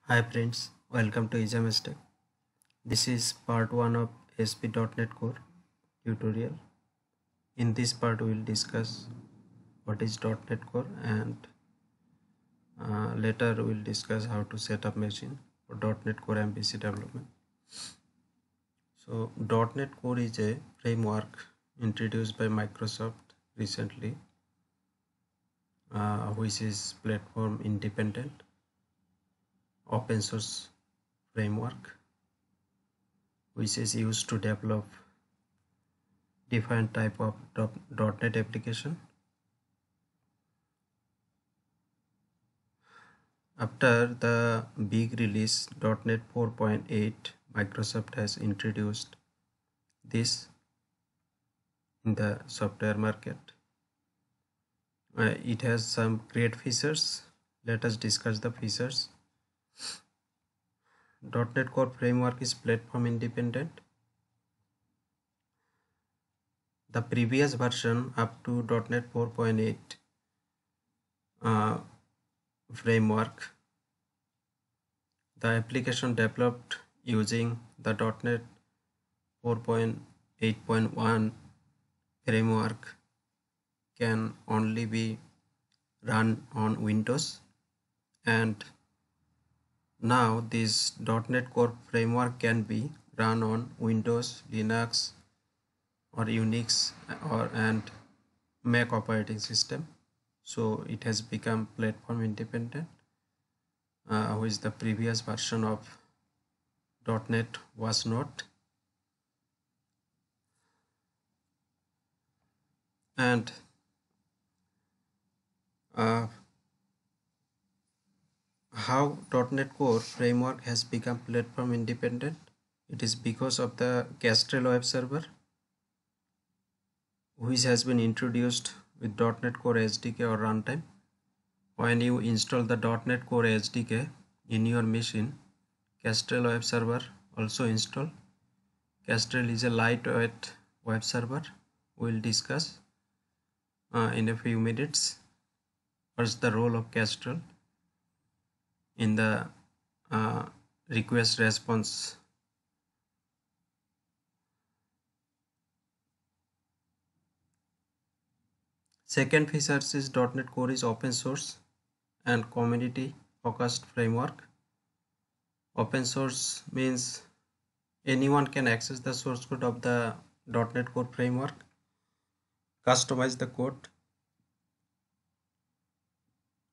Hi friends, welcome to Tech. This is part 1 of ASP.NET Core tutorial. In this part we will discuss what is .NET Core and later we will discuss how to set up machine for .NET Core MVC development. So .NET Core is a framework introduced by Microsoft recently which is platform independent open source framework which is used to develop different type of .NET application. After the big release .NET 4.8, Microsoft has introduced this in the software market. It has some great features. Let us discuss the features. .NET Core framework is platform independent. The previous version up to .NET 4.8 framework, the application developed using the .NET 4.8.1 framework can only be run on Windows, and now this .NET Core framework can be run on Windows, Linux or Unix and Mac operating system. So it has become platform independent, which the previous version of .NET was not. And how .NET Core framework has become platform independent? It is because of the Kestrel web server, which has been introduced with .NET Core SDK or runtime. When you install the .NET Core SDK in your machine, Kestrel web server also install. Kestrel is a lightweight web server. We'll discuss in a few minutes what's the role of Kestrel in the request response. Second feature is .NET Core is open source and community focused framework. Open source means anyone can access the source code of the .NET Core framework, customize the code.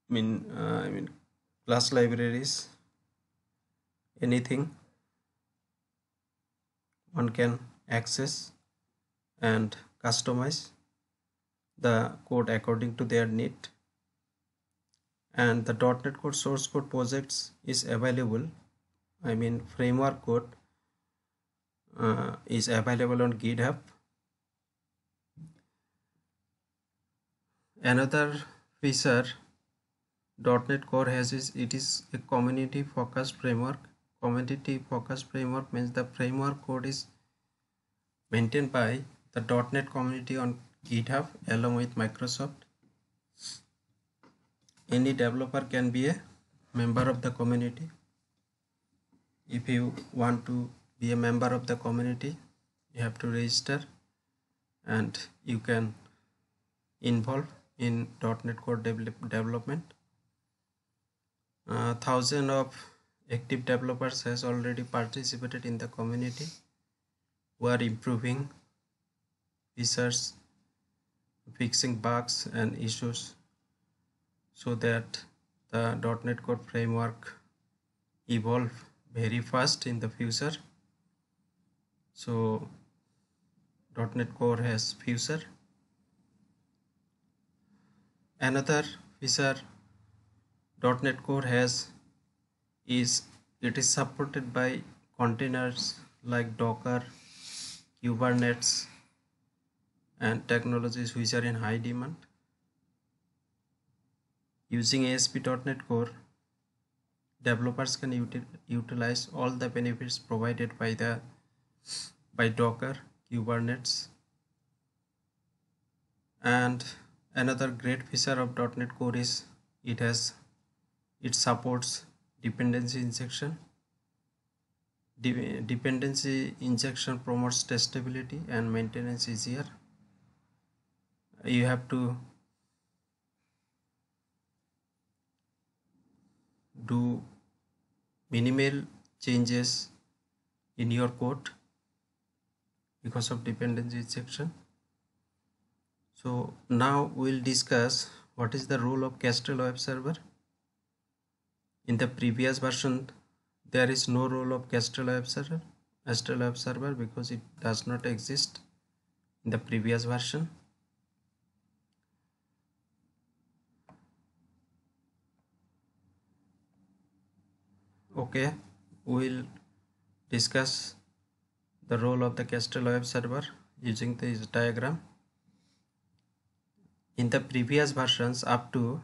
I mean class libraries, anything one can access and customize the code according to their need. And the .NET Core source code projects is available. Framework code is available on GitHub. Another feature .NET Core has is it is a community focused framework. Community focused framework means the framework code is maintained by the .NET community on GitHub along with Microsoft. Any developer can be a member of the community. If you want to be a member of the community, you have to register and you can involve in .NET Core development. Thousands of active developers has already participated in the community who are improving features, fixing bugs and issues so that the .NET Core framework evolve very fast in the future. So .NET Core has future. Another feature .NET Core has is it is supported by containers like Docker, Kubernetes and technologies which are in high demand. Using ASP.NET Core, developers can utilize all the benefits provided by Docker, Kubernetes. And another great feature of .NET Core is it supports dependency injection. Dependency injection promotes testability and maintenance easier. You have to do minimal changes in your code because of dependency injection. So now we'll discuss what is the role of Kestrel web server. In the previous version there is no role of Kestrel web server because it does not exist in the previous version. Okay, we'll discuss the role of the Kestrel web server using this diagram. In the previous versions up to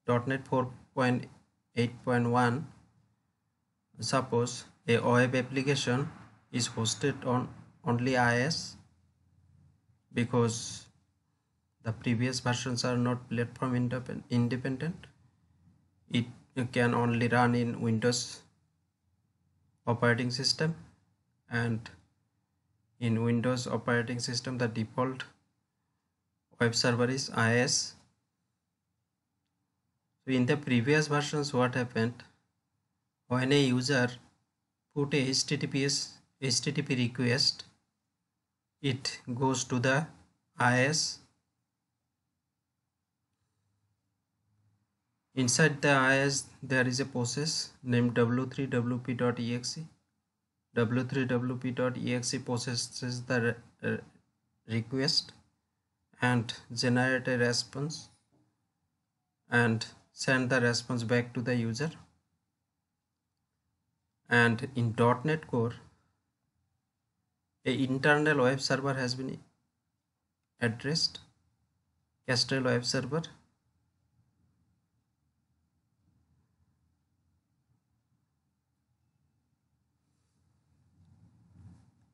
.NET 4.8.1, suppose a web application is hosted on only IIS, because the previous versions are not platform independent. It can only run in Windows operating system, and in Windows operating system the default web server is IIS. So in the previous versions, what happened, when a user put a HTTP request, it goes to the IIS. Inside the IIS there is a process named w3wp.exe. w3wp.exe processes the request and generate a response and send the response back to the user. And in .NET Core, a internal web server has been addressed, Kestrel web server.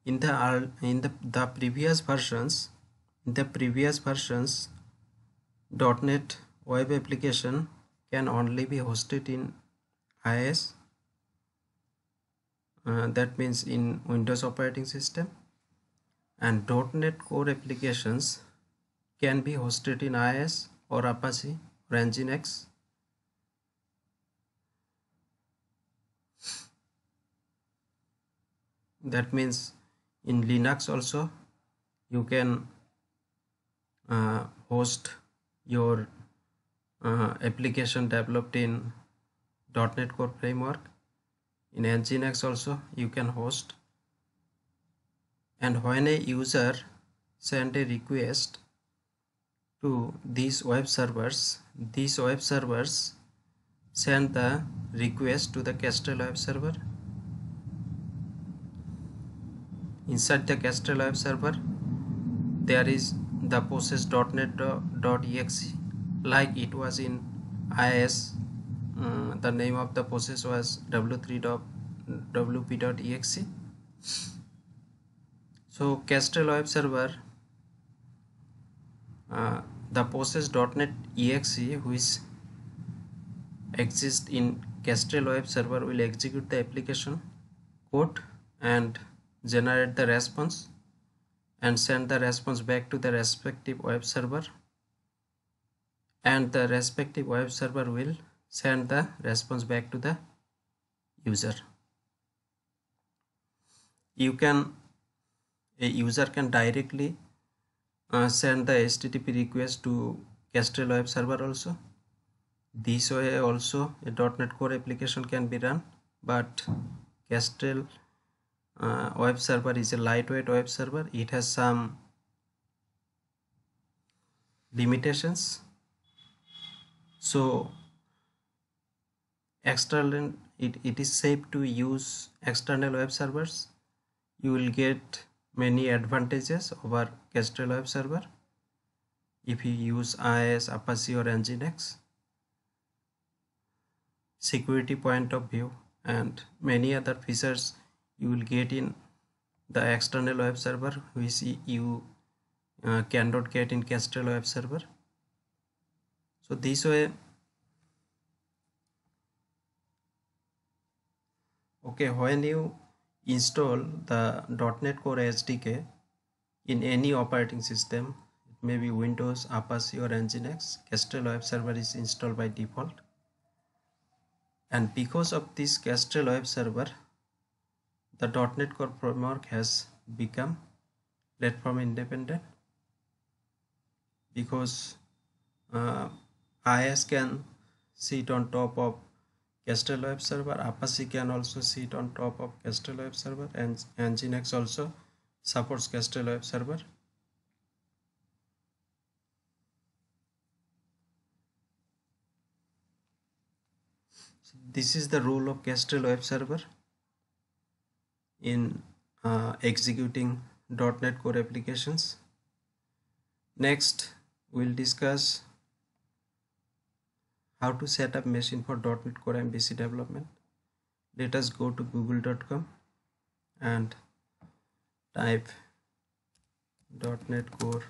In the previous versions, .NET web application can only be hosted in IIS. That means in Windows operating system, and .NET Core applications can be hosted in IIS or Apache or Nginx. That means in Linux also you can host your application developed in .NET Core framework. In Nginx also you can host. And when a user send a request to these web servers send the request to the Kestrel web server. Inside the Kestrel web server there is the process .NET.exe, like it was in IIS. The name of the process was w3wp.exe. So Kestrel web server, the process .NET.exe which exists in Kestrel web server will execute the application code and generate the response and send the response back to the respective web server, and the respective web server will send the response back to the user. A user can directly send the HTTP request to Kestrel web server also. This way also a .NET Core application can be run, but Kestrel web server is a lightweight web server. It has some limitations. So external, it is safe to use external web servers. You will get many advantages over Kestrel web server if you use IIS, Apache or Nginx. Security point of view and many other features you will get in the external web server which you cannot get in Kestrel web server. So this way Okay, when you install the .NET Core SDK in any operating system, it may be Windows, Apache or Nginx, Kestrel Web Server is installed by default. And because of this Kestrel Web Server, the .NET Core framework has become platform independent, because IIS can sit on top of Kestrel Web Server, Apache can also sit on top of Kestrel Web Server, and Nginx also supports Kestrel Web Server. So this is the role of Kestrel Web Server in executing .NET Core applications. Next, we'll discuss how to set up machine for .NET Core MVC development. Let us go to google.com and type .NET Core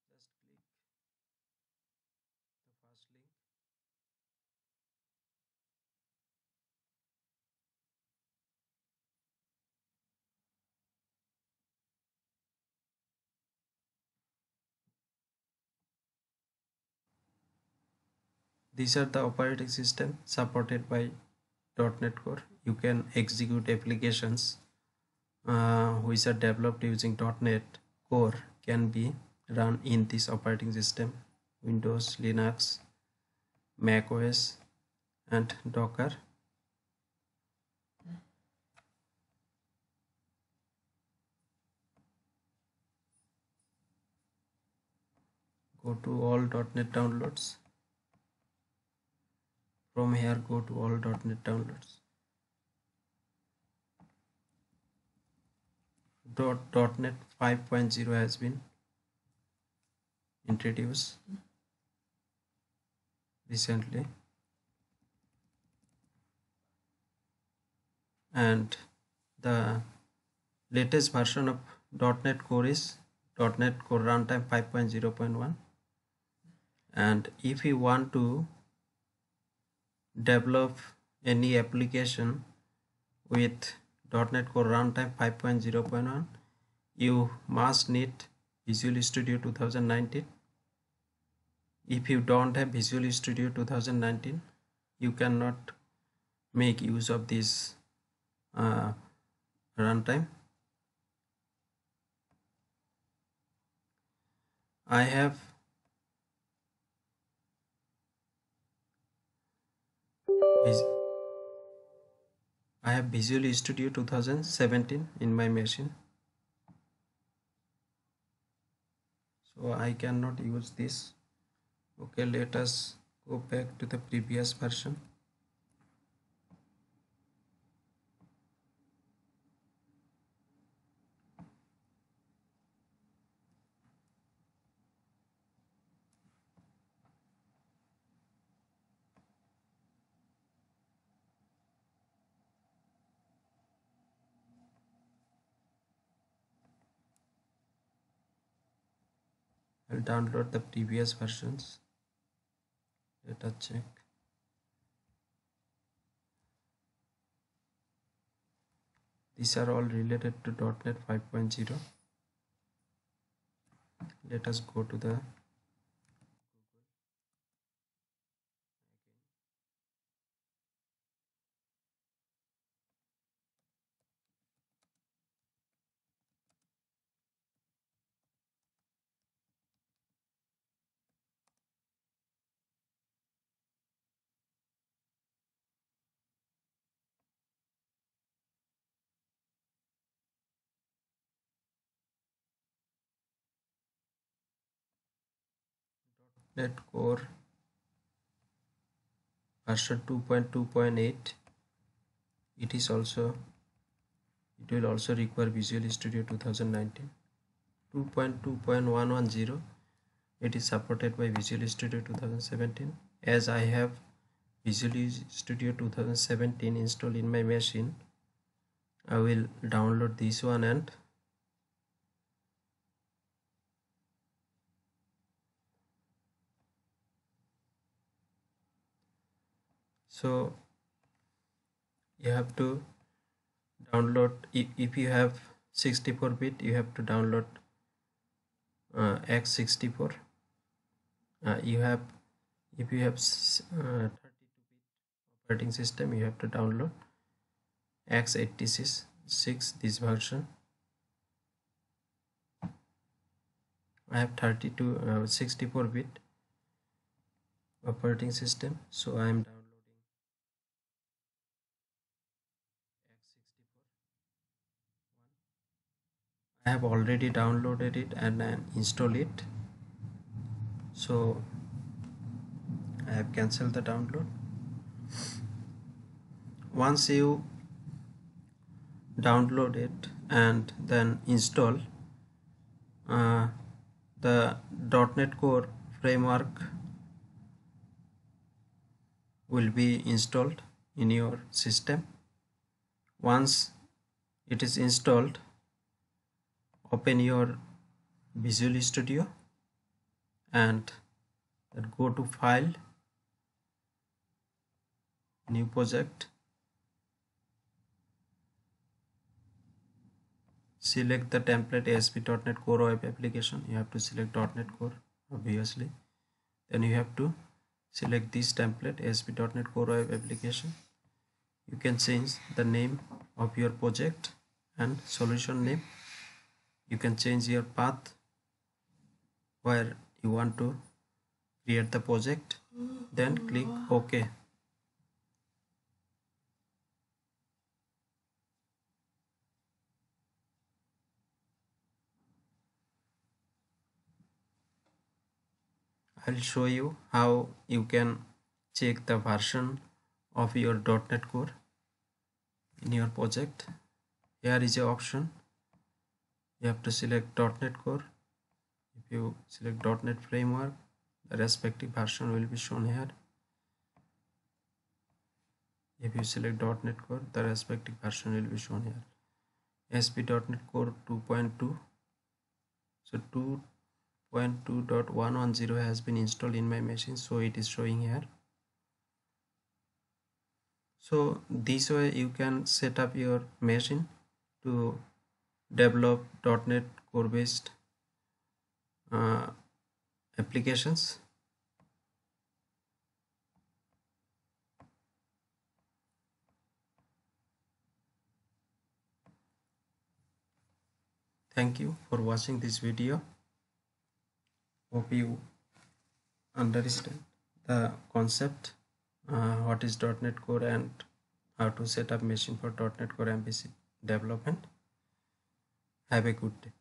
just click the first link. These are the operating system supported by .NET Core. You can execute applications which are developed using .NET Core can be run in this operating system: Windows, Linux, Mac OS and Docker. Go to all .NET downloads. From here, go to all .NET downloads. .NET 5.0 has been introduced recently, and the latest version of .NET Core is .NET Core Runtime 5.0.1. and if you want to develop any application with .NET Core Runtime 5.0.1, you must need Visual Studio 2019. If you don't have Visual Studio 2019, you cannot make use of this runtime. I have Visual Studio 2017 in my machine, so I cannot use this. Okay, let us go back to the previous version. I'll download the previous versions. Let us check. These are all related to .NET 5.0. Let us go to the .NET Core version 2.2.8. It will also require Visual Studio 2019. 2.2.110, it is supported by Visual Studio 2017. As I have Visual Studio 2017 installed in my machine, I will download this one, and so you have to download. If you have 64-bit, you have to download x64. You have, if you have 32-bit operating system, you have to download x86 this version. I have 64-bit operating system, so I am downloading x64 one. I have already downloaded it and installed it, so I have cancelled the download. Once you download it and then install, the .NET Core framework will be installed in your system. Once it is installed, open your Visual Studio and then go to File, New Project. Select the template ASP.NET Core Web Application. You have to select .NET Core, obviously. Then you have to select this template ASP.NET Core Web Application. You can change the name of your project and solution name. You can change your path where you want to create the project. Then click OK. I'll show you how you can check the version of your .NET Core in your project. Here is an option. You have to select .NET Core. If you select .NET Framework, the respective version will be shown here. If you select .NET Core, the respective version will be shown here. ASP.NET Core 2.2. So 2.2.110 has been installed in my machine, so it is showing here. So this way you can set up your machine to develop .NET Core based applications. Thank you for watching this video. Hope you understand the concept, what is .NET Core and how to set up machine for .NET Core MVC development. Have a good day.